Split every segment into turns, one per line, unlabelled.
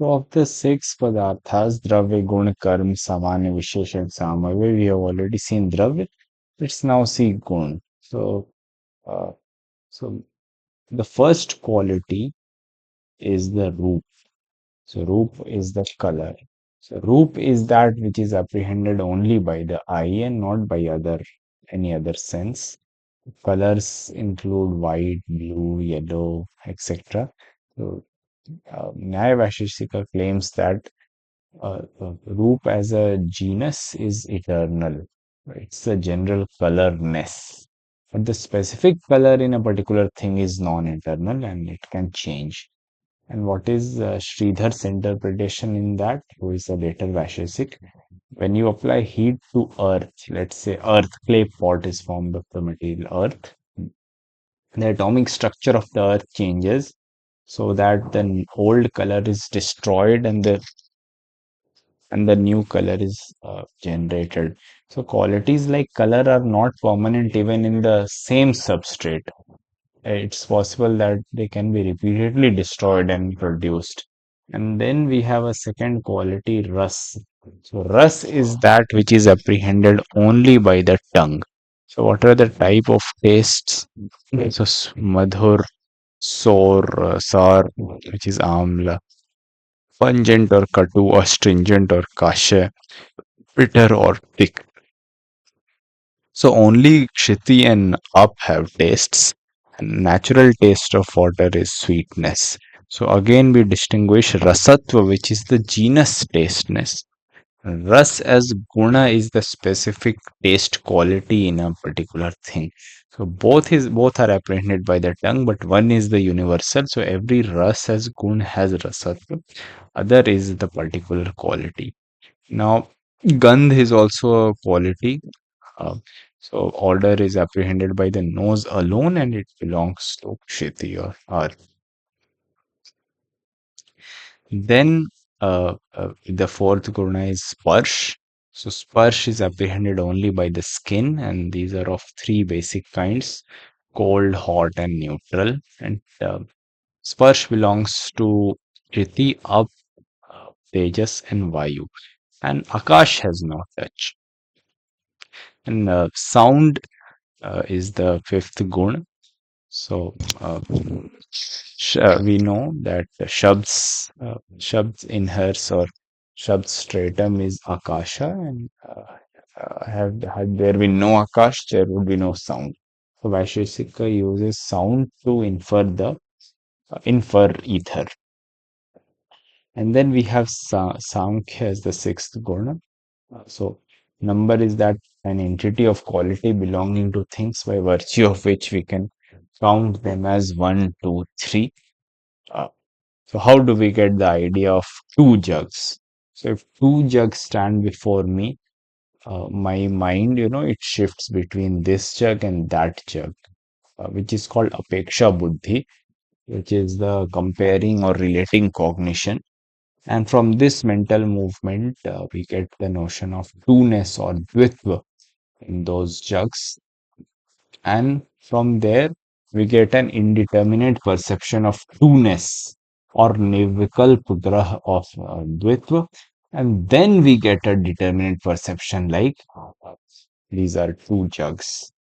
So of the six padarthas, Dravya, Guna, Karma, Sāmānya, Viśeṣa, and Samavāya, we have already seen Dravya. Let's now see Guna. Uh, so the first quality is the Roop. So Roop is the color. So Roop is that which is apprehended only by the eye and not by any other sense. Colors include white, blue, yellow, etc. So Nyāya-Vaiśeṣika claims that Roop as a genus is eternal. It's the general colorness. But the specific color in a particular thing is non-eternal and it can change. And what is Sridhar's interpretation in that, who is a later Vaisheshik? When you apply heat to earth, let's say earth, clay pot is formed of the material earth, the atomic structure of the earth changes so that the old color is destroyed and the new color is generated. So qualities like color are not permanent even in the same substrate. It's possible that they can be repeatedly destroyed and produced. And then we have a second quality, ras. So ras is that which is apprehended only by the tongue. So what are the type of tastes? So madhur, sour, sour, which is amla, pungent or katu, astringent or kasha, bitter or thick. So only Kshiti and Up have tastes. And natural taste of water is sweetness. So again we distinguish Rasatva, which is the genus tasteness. Ras as guna is the specific taste quality in a particular thing. So both are apprehended by the tongue, but one is the universal. So every ras as gun has rasatva. Other is the particular quality. Now, gandh is also a quality. Uh, so order is apprehended by the nose alone and it belongs to Kshiti or Earth. Then the fourth guna is Sparsh. So Sparsh is apprehended only by the skin and these are of three basic kinds, cold, hot and neutral. And Sparsh belongs to Kriti, Up, Tejas and Vayu. And Akash has no touch. And sound is the fifth guna. So we know that the Shabds inherse or Shabd stratum is Akasha, and had there been no Akash, there would be no sound. So Vaisheshika uses sound to infer ether. And then we have Samkhya as the sixth guna. So number is that an entity of quality belonging to things by virtue of which we can count them as one, two, three. Uh, so how do we get the idea of two jugs? So if two jugs stand before me, my mind, it shifts between this jug and that jug, which is called apeksha buddhi, which is the comparing or relating cognition. And from this mental movement, we get the notion of two-ness or dvitva in those jugs. And from there, we get an indeterminate perception of two-ness or nirvikalp grah of dvitva. And then we get a determinate perception like these are two jugs.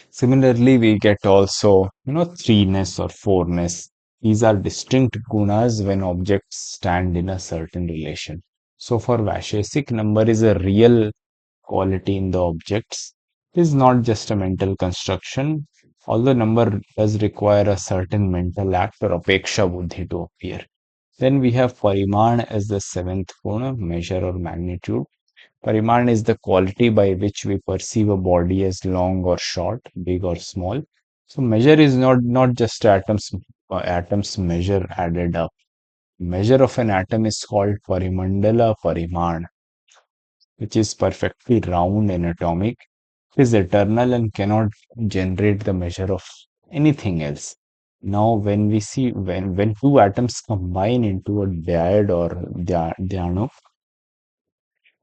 Similarly, we get also, threeness or fourness. These are distinct gunas when objects stand in a certain relation. So for Vaisheshik, number is a real quality in the objects. It is not just a mental construction, although number does require a certain mental act or apeksha buddhi to appear. Then we have Pariman as the seventh guna, measure or magnitude. Pariman is the quality by which we perceive a body as long or short, big or small. So measure is not just atoms measure added up. Measure of an atom is called parimandala pariman, which is perfectly round and atomic. It is eternal and cannot generate the measure of anything else. Now, when we see when two atoms combine into a dyad or dhyano,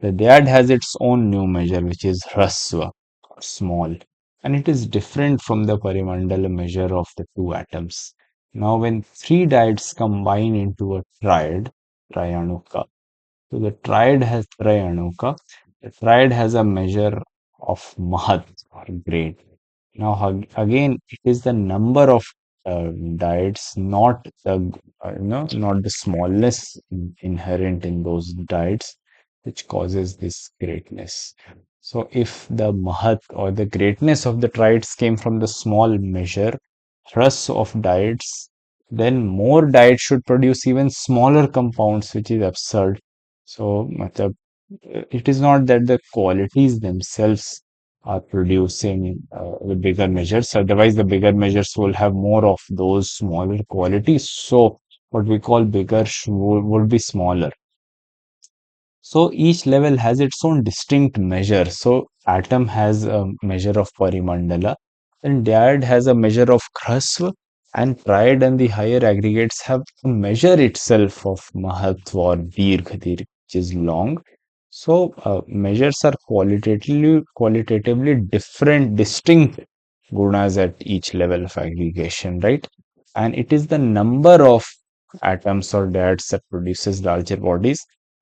the dyad has its own new measure, which is Hrasva, or small, and it is different from the parimandala measure of the two atoms. Now, when three dyades combine into a triad, Trianuka, so the triad has Trianuka. The triad has a measure of Mahat or grade. Now, again, it is the number of dyads, not not the smallness inherent in those dyads, which causes this greatness. So, if the Mahat or the greatness of the triads came from the small measure, Rus of dyads, then more dyads should produce even smaller compounds, which is absurd. So, matlab, it is not that the qualities themselves are producing the bigger measures. Otherwise, the bigger measures will have more of those smaller qualities. So, what we call bigger would be smaller. So each level has its own distinct measure. So atom has a measure of parimandala, and dyad has a measure of hrasva, and triad and the higher aggregates have a measure itself of mahatva or dirgha, which is long. So measures are qualitatively different, distinct gunas at each level of aggregation, right? And it is the number of atoms or dyads that produces larger bodies,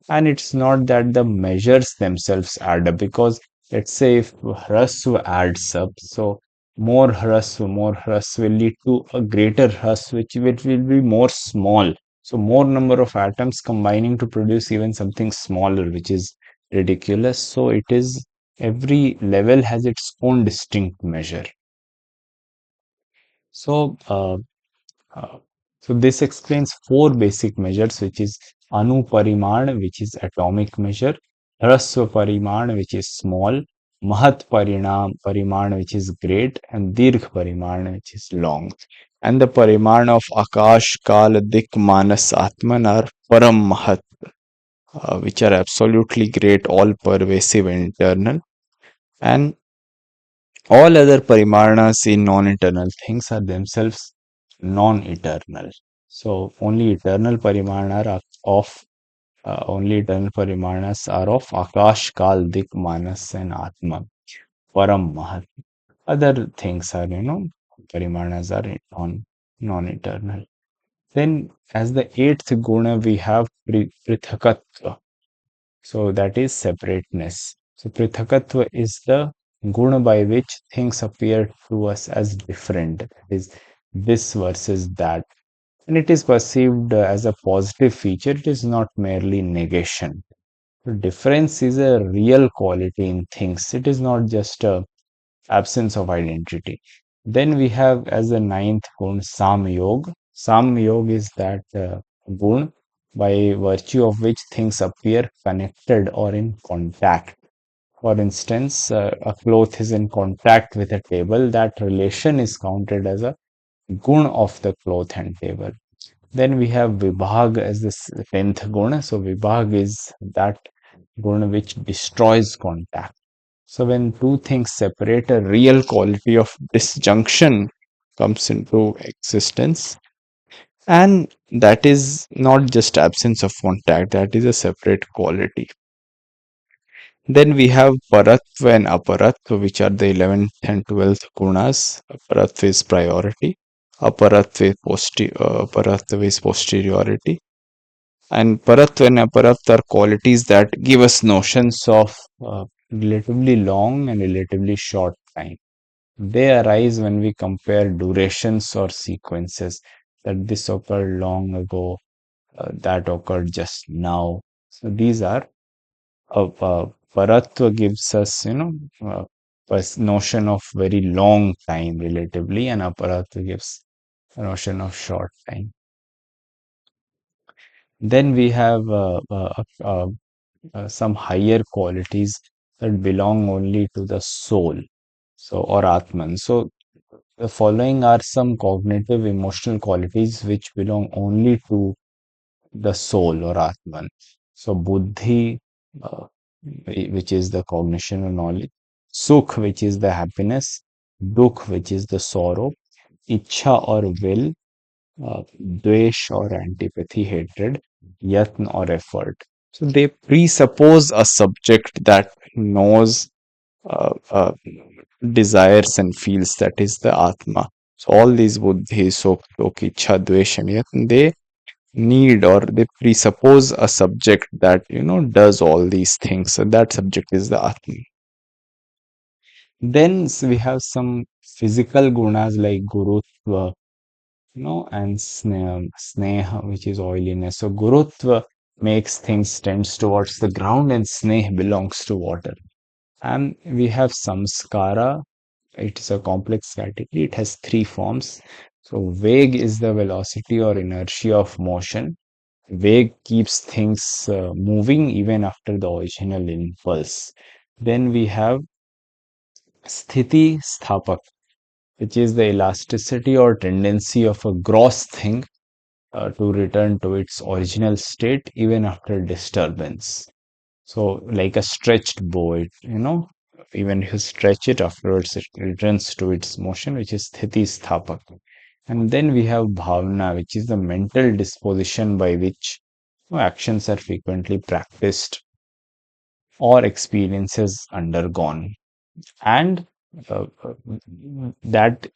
and it's not that the measures themselves add up, because let's say if hrasv adds up, so more hrasv will lead to a greater hrasv, which will be more small. So more number of atoms combining to produce even something smaller, which is ridiculous. So it is, every level has its own distinct measure. So uh, so this explains four basic measures, which is Anu Pariman, which is atomic measure, Hrasva Pariman, which is small, Mahat Pariman, which is great, and Dirgh Pariman, which is long. And the Pariman of Akash, Kal, Dik, Manas, Atman are Param Mahat, which are absolutely great, all pervasive and eternal. And all other parimanas in non-eternal things are themselves non-eternal. So only eternal parimanas are of Akash, Kal, Dik, Manas, and Atma, Param Mahat. Other things are, parimanas are non-eternal. Then, as the eighth guna, we have prithakatva. So that is separateness. So prithakatva is the guna by which things appear to us as different. That is this versus that. And it is perceived as a positive feature. It is not merely negation. The difference is a real quality in things. It is not just a absence of identity. Then we have as a ninth gun Samyog. Samyog is that gun by virtue of which things appear connected or in contact. For instance, a cloth is in contact with a table. That relation is counted as a gun of the cloth and table. Then we have Vibhag as the tenth guna. So Vibhag is that guna which destroys contact. So when two things separate, a real quality of disjunction comes into existence. And that is not just absence of contact, that is a separate quality. Then we have Paratva and Aparatva, which are the 11th and 12th gunas. Paratva is priority, Aparatva is posteriority. And Paratva and Aparatva are qualities that give us notions of relatively long and relatively short time. They arise when we compare durations or sequences, that this occurred long ago, that occurred just now. So these are Paratva gives us, a notion of very long time relatively, and Aparatva gives a notion of short time. Then we have some higher qualities that belong only to the soul, so or Atman. So the following are some cognitive emotional qualities which belong only to the soul or Atman. So Buddhi, uh, which is the cognition or knowledge, Sukh, which is the happiness, Dukh, which is the sorrow, Ichha or will, Dvesh or antipathy, hatred, Yatn or effort. So they presuppose a subject that knows, uh, uh, desires and feels, that is the Atma. So all these buddhi, soktok, ichha, dvesh, and yat, they need or they presuppose a subject that does all these things. So that subject is the Atman. Then we have some physical gunas like gurutva, and sneha, which is oiliness. So gurutva makes things tends towards the ground, and sneh belongs to water. And we have samskara. It's a complex category. It has three forms. So veg is the velocity or inertia of motion. Veg keeps things moving even after the original impulse. Then we have sthiti sthapak, which is the elasticity or tendency of a gross thing to return to its original state even after disturbance. So, like a stretched bow, even if you stretch it afterwards, it returns to its motion, which is sthiti sthapak. And then we have bhavna, which is the mental disposition by which actions are frequently practiced or experiences undergone. And that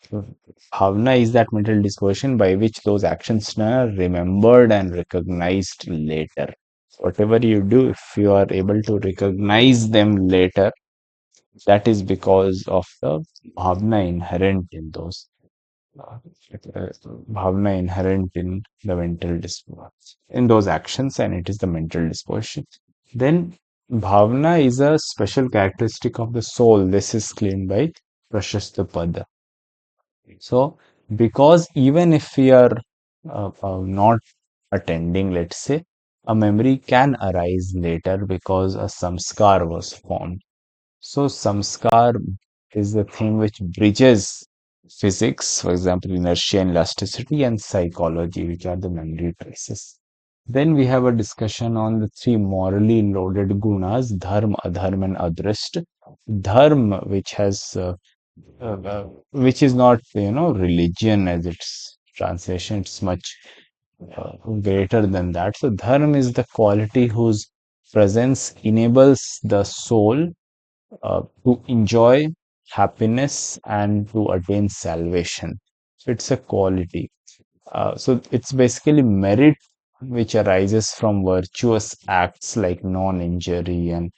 bhavna is that mental disposition by which those actions are remembered and recognized later. Whatever you do, if you are able to recognize them later, that is because of the bhavna inherent in those. uh, Bhavna inherent in the mental disposition, in those actions, and it is the mental disposition. Then bhavna is a special characteristic of the soul. This is claimed by Prashasta Pada. So, because even if we are not attending, let's say, a memory can arise later because a samskar was formed. So, samskar is the thing which bridges physics, for example, inertia and elasticity, and psychology, which are the memory traces. Then we have a discussion on the three morally loaded gunas, dharma, adharma, and adrishta. Dharma, which is not, religion as its translation, it's much greater than that. So, dharma is the quality whose presence enables the soul to enjoy happiness and to attain salvation. So it's a quality. So it's basically merit which arises from virtuous acts like non-injury and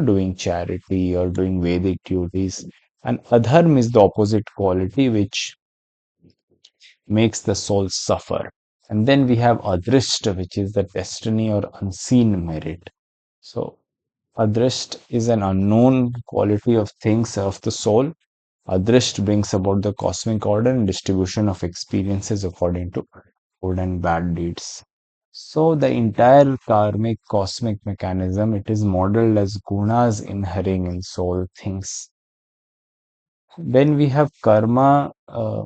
doing charity or doing Vedic duties. And adharm is the opposite quality which makes the soul suffer. And then we have adrishta, which is the destiny or unseen merit. So adrisht is an unknown quality of things of the soul. Adrisht brings about the cosmic order and distribution of experiences according to good and bad deeds. So the entire karmic cosmic mechanism, it is modeled as gunas inhering in soul things. Then we have karma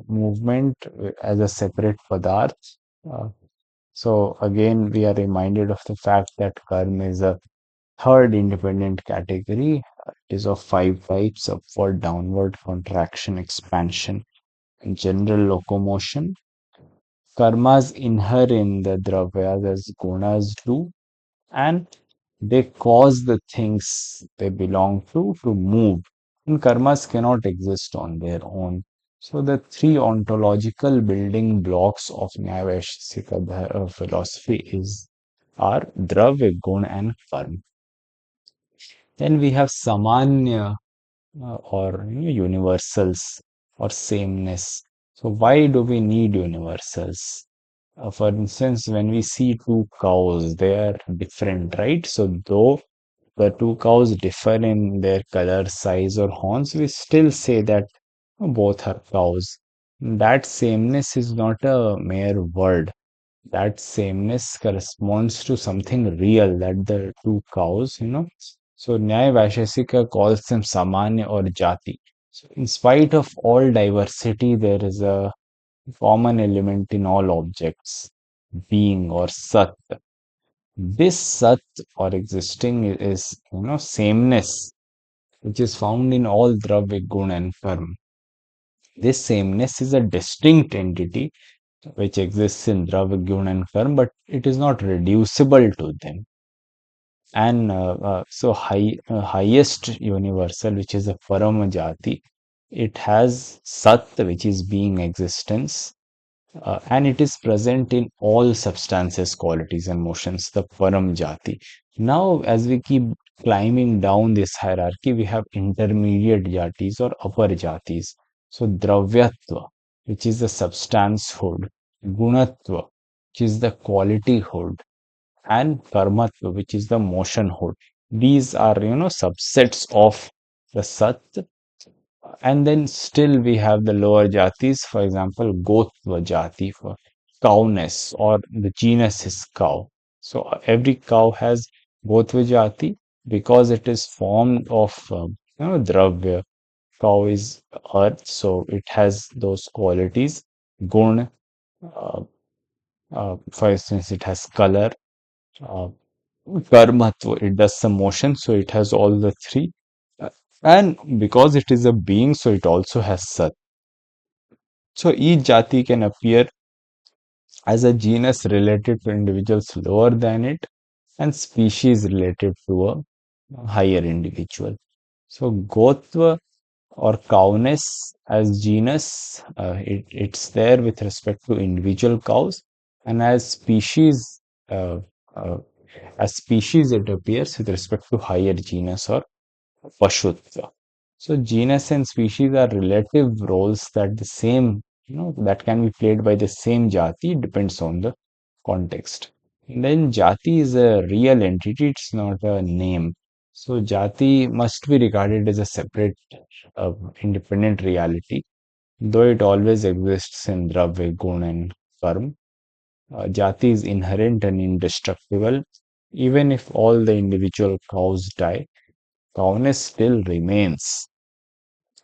movement as a separate padarth. Uh, so again, we are reminded of the fact that karma is a third independent category. It is of five types: upward, downward, contraction, expansion, and general locomotion. Karmas inhere in the dravyas as gunas do, and they cause the things they belong to move. And karmas cannot exist on their own. So the three ontological building blocks of Nyāya-Vaiśeṣika philosophy are dravya, guna, and karma. Then we have Sāmānya, or universals or sameness. So why do we need universals? For instance, when we see two cows, they are different, right? So though the two cows differ in their color, size, or horns, we still say that both are cows. That sameness is not a mere word. That sameness corresponds to something real, that the two cows, So Nyāya-Vaiśeṣika calls them Sāmānya or Jāti. So in spite of all diversity, there is a common element in all objects, being or Sat. This Sat or existing is, sameness, which is found in all Dravya, Guna, and Karma. This sameness is a distinct entity which exists in Dravya, Guna, and Karma, but it is not reducible to them. And highest universal, which is the Paramajati, it has Sat, which is being, existence, and it is present in all substances, qualities, and motions, the Param Jati. Now, as we keep climbing down this hierarchy, we have intermediate Jatis or upper Jatis. So, Dravyatva, which is the substancehood, Gunatva, which is the qualityhood, and Karmatva, which is the motionhood. These are, subsets of the Sat, and then still we have the lower jatis, for example, Gotva jati for cowness, or the genus is cow. So every cow has Gotva jati because it is formed of dravya. Cow is earth, so it has those qualities. Gun, uh, for instance, it has color. Uh, Karmatva, it does some motion, so it has all the three. Uh, And because it is a being, so it also has sat. So each jati can appear as a genus related to individuals lower than it, and species related to a higher individual. So Gotva or cowness as genus, it's there with respect to individual cows, and uh, uh, as species it appears with respect to higher genus or Pashutva. So genus and species are relative roles that the same, that can be played by the same jati, depends on the context. And then jati is a real entity, it's not a name. So jati must be regarded as a separate, uh, independent reality, though it always exists in Dravya, Gun, and Karma. Jati is inherent and indestructible. Even if all the individual cows die, cowness still remains.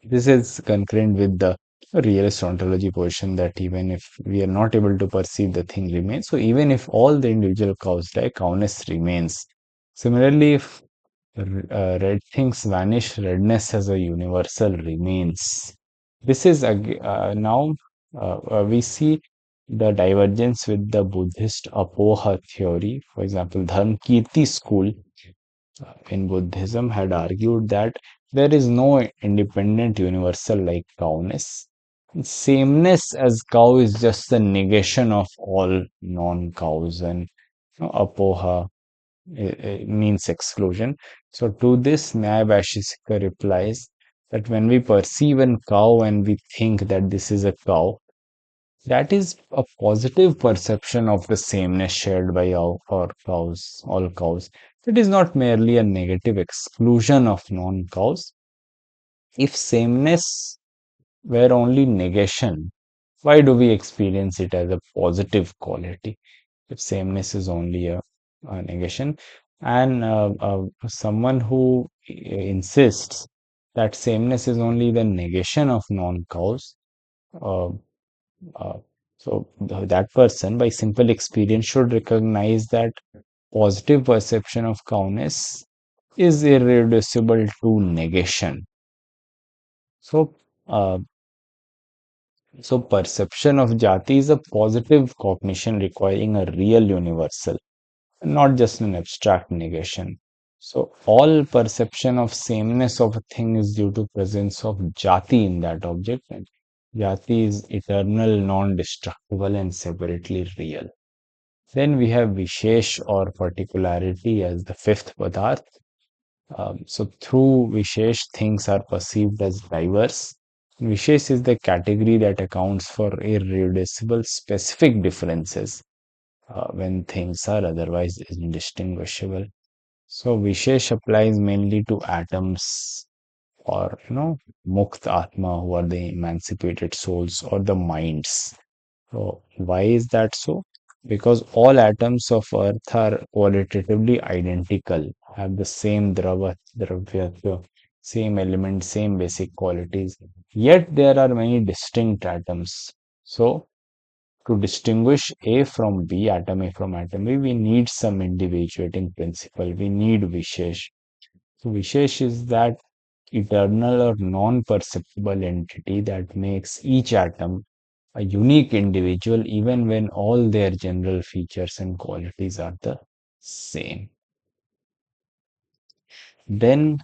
This is concurrent with the realist ontology position that even if we are not able to perceive, the thing remains. So even if all the individual cows die, cowness remains. Similarly, if red things vanish, redness as a universal remains. This is now we see the divergence with the Buddhist Apoha theory. For example, Dharmakirti school in Buddhism had argued that there is no independent universal like cowness. Sameness as cow is just the negation of all non-cows, and apoha means exclusion. So to this, Nyāya-Vaiśeṣika replies that when we perceive a cow and we think that this is a cow, that is a positive perception of the sameness shared by all cows. It is not merely a negative exclusion of non-cows. If sameness were only negation, why do we experience it as a positive quality? If sameness is only a negation, and someone who insists that sameness is only the negation of non-cows, uh, uh, so that person, by simple experience, should recognize that positive perception of cowness is irreducible to negation. So, uh, so perception of jati is a positive cognition requiring a real universal, not just an abstract negation. So all perception of sameness of a thing is due to presence of jati in that object, and jati is eternal, non-destructible, and separately real. Then we have Vishesh or particularity as the fifth padarth. So through Vishesh, things are perceived as diverse. Vishesh is the category that accounts for irreducible specific differences when things are otherwise indistinguishable. So Vishesh applies mainly to atoms, or Mukt Atma, who are the emancipated souls, or the minds. So why is that so? Because all atoms of Earth are qualitatively identical, have the same dravya, same element, same basic qualities. Yet there are many distinct atoms. So to distinguish A from B, atom A from atom B, we need some individuating principle. We need Vishesh. So Vishesh is that eternal or non-perceptible entity that makes each atom a unique individual even when all their general features and qualities are the same. Then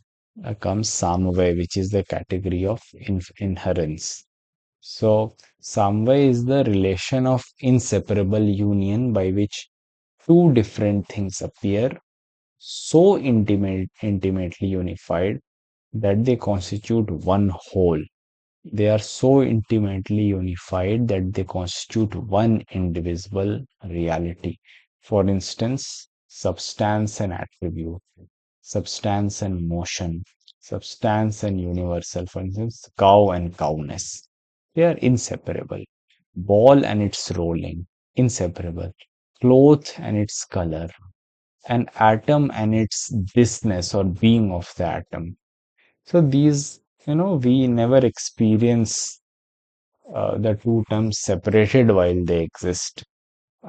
comes Samavaya, which is the category of inherence. So, Samvaya is the relation of inseparable union by which two different things appear so intimately unified that they constitute one whole. They are so intimately unified that they constitute one indivisible reality. For instance, substance and attribute, substance and motion, substance and universal. For instance, cow and cowness. They are inseparable. Ball and its rolling, inseparable. Cloth and its color, an atom and its thisness or being of the atom. So these, we never experience the two terms separated while they exist.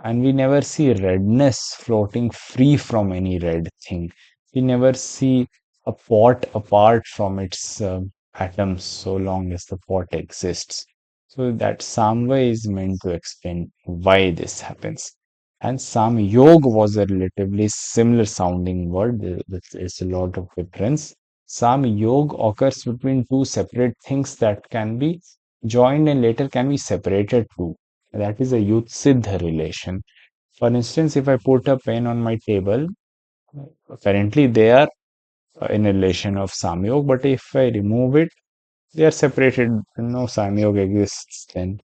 And we never see redness floating free from any red thing. We never see a pot apart from its atoms so long as the pot exists. So that Samvaya is meant to explain why this happens. And Samyog was a relatively similar sounding word. There's a lot of difference. Samyog occurs between two separate things that can be joined and later can be separated too. That is a youth siddha relation. For instance, if I put a pen on my table, currently they are in a relation of samyog, but if I remove it, they are separated. No samyog exists then.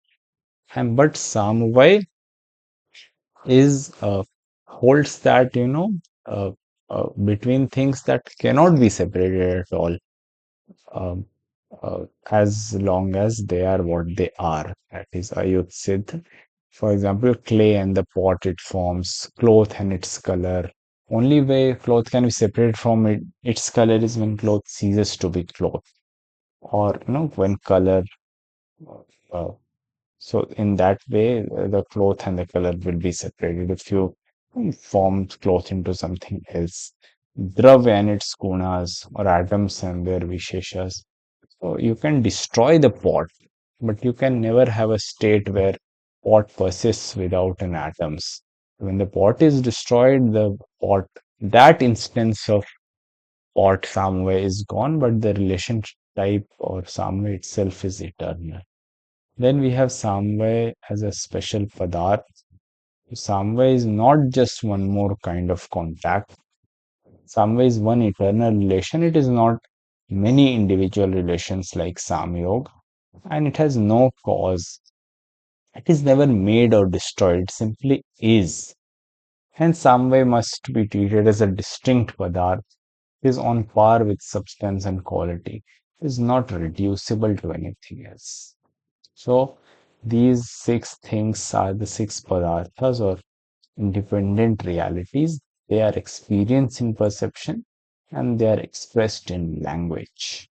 And but samvay is holds that uh, between things that cannot be separated at all. Um, as long as they are what they are. That is Ayut Siddh. For example, clay and the pot it forms, cloth and its color. Only way cloth can be separated from its color is when cloth ceases to be cloth, or when color. Uh, so in that way, the cloth and the color will be separated. If you form cloth into something else, Drav and its gunas or atoms and their Viśeṣas. So you can destroy the pot, but you can never have a state where pot persists without an atoms. When the pot is destroyed, the pot, that instance of pot somewhere is gone, but the relationship type or somewhere itself is eternal. Then we have Samvaya as a special padarth. Samvaya is not just one more kind of contact. Samvaya is one eternal relation. It is not many individual relations like Samyog, and it has no cause. It is never made or destroyed, it simply is. Hence, Samvaya must be treated as a distinct padarth. It is on par with substance and quality. It is not reducible to anything else. So, these six things are the six padarthas or independent realities. They are experienced in perception and they are expressed in language.